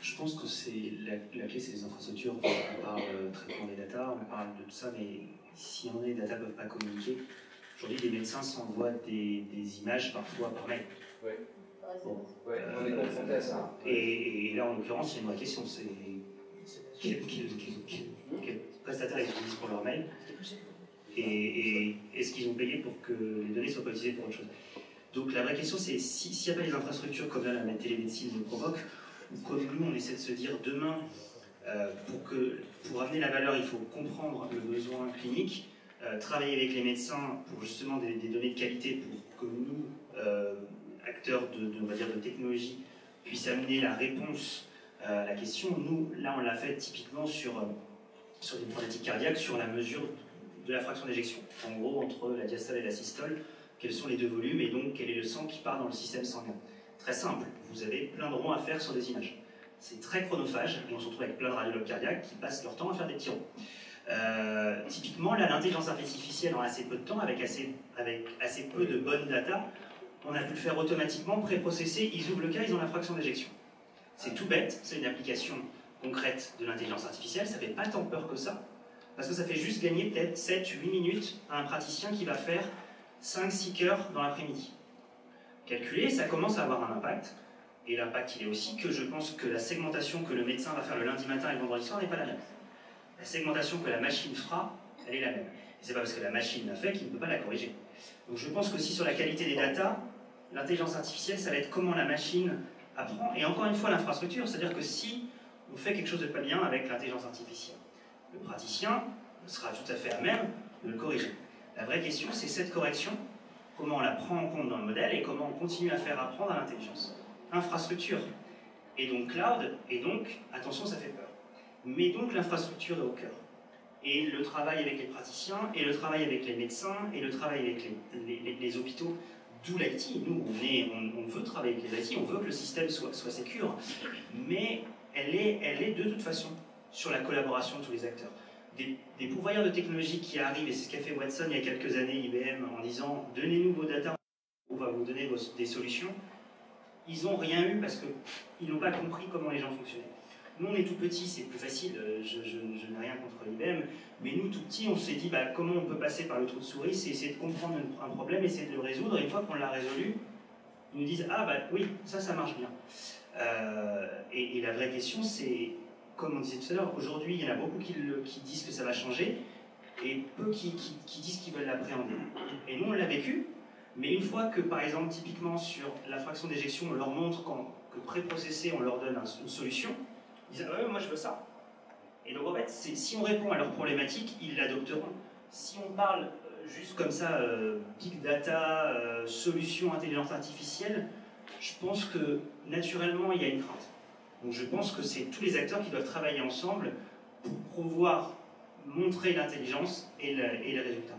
Je pense que la clé, c'est les infrastructures. On parle traitement des data, on parle de tout ça, mais si on est, les data ne peuvent pas communiquer. Aujourd'hui, les médecins s'envoient des images parfois par mail. Oui. Bon, on est confronté à ça. Et là, en l'occurrence, il y a une vraie question, c'est quel prestataire ils utilisent pour leur mail et est-ce qu'ils ont payé pour que les données soient pas utilisées pour autre chose. Donc la vraie question, c'est s'il n'y a pas les infrastructures comme là la télémédecine nous provoque, ou comme nous on essaie de se dire demain, pour amener la valeur, il faut comprendre le besoin clinique, travailler avec les médecins pour justement des données de qualité pour que nous, acteurs on va dire, de technologie, puissent amener la réponse à la question. Nous, là, on l'a fait typiquement sur des problématiques cardiaques, sur la mesure de la fraction d'éjection. En gros, entre la diastole et la systole, quels sont les deux volumes et donc quel est le sang qui part dans le système sanguin. Très simple, vous avez plein de ronds à faire sur des images. C'est très chronophage et on se retrouve avec plein de radiologues cardiaques qui passent leur temps à faire des petits ronds. Typiquement, là, l'intelligence artificielle en assez peu de temps, avec assez peu de bonnes data, on a pu le faire automatiquement, pré-processer, ils ouvrent le cas, ils ont la fraction d'éjection. C'est tout bête, c'est une application concrète de l'intelligence artificielle, ça fait pas tant peur que ça, parce que ça fait juste gagner peut-être 7-8 minutes à un praticien qui va faire 5-6 cœurs dans l'après-midi. Calculé, ça commence à avoir un impact, et l'impact il est aussi que je pense que la segmentation que le médecin va faire le lundi matin et le vendredi soir n'est pas la même. La segmentation que la machine fera, elle est la même. Et c'est pas parce que la machine l'a fait qu'il ne peut pas la corriger. Donc je pense qu'aussi sur la qualité des datas, l'intelligence artificielle, ça va être comment la machine apprend, et encore une fois l'infrastructure, c'est-à-dire que si on fait quelque chose de pas bien avec l'intelligence artificielle, le praticien sera tout à fait à même de le corriger. La vraie question, c'est cette correction, comment on la prend en compte dans le modèle et comment on continue à faire apprendre à l'intelligence. Infrastructure, et donc cloud, et donc, attention, ça fait peur. Mais donc l'infrastructure est au cœur. Et le travail avec les praticiens, et le travail avec les médecins, et le travail avec les hôpitaux, d'où l'IT. Nous, on veut travailler avec les IT, on veut que le système soit sécure, mais elle est de toute façon sur la collaboration de tous les acteurs. Des pourvoyeurs de technologie qui arrivent, et c'est ce qu'a fait Watson il y a quelques années, IBM, en disant « Donnez-nous vos data, on va vous donner des solutions », ils n'ont rien eu parce qu'ils n'ont pas compris comment les gens fonctionnaient. Nous, on est tout petits, c'est plus facile, je n'ai rien contre IBM, mais nous, tout petits, on s'est dit bah, comment on peut passer par le trou de souris, c'est essayer de comprendre un problème, essayer de le résoudre, et une fois qu'on l'a résolu, ils nous disent ah bah oui, ça marche bien. Et la vraie question, c'est, comme on disait tout à l'heure, aujourd'hui, il y en a beaucoup qui disent que ça va changer, et peu qui disent qu'ils veulent l'appréhender. Et nous, on l'a vécu, mais une fois que, par exemple, typiquement sur la fraction d'éjection, on leur montre que pré-processé, on leur donne une solution, ils disent ah ouais, moi je veux ça. Et donc en fait, si on répond à leurs problématiques, ils l'adopteront. Si on parle juste comme ça, big data, solution intelligence artificielle, je pense que naturellement il y a une crainte. Donc je pense que c'est tous les acteurs qui doivent travailler ensemble pour pouvoir montrer l'intelligence et les résultats.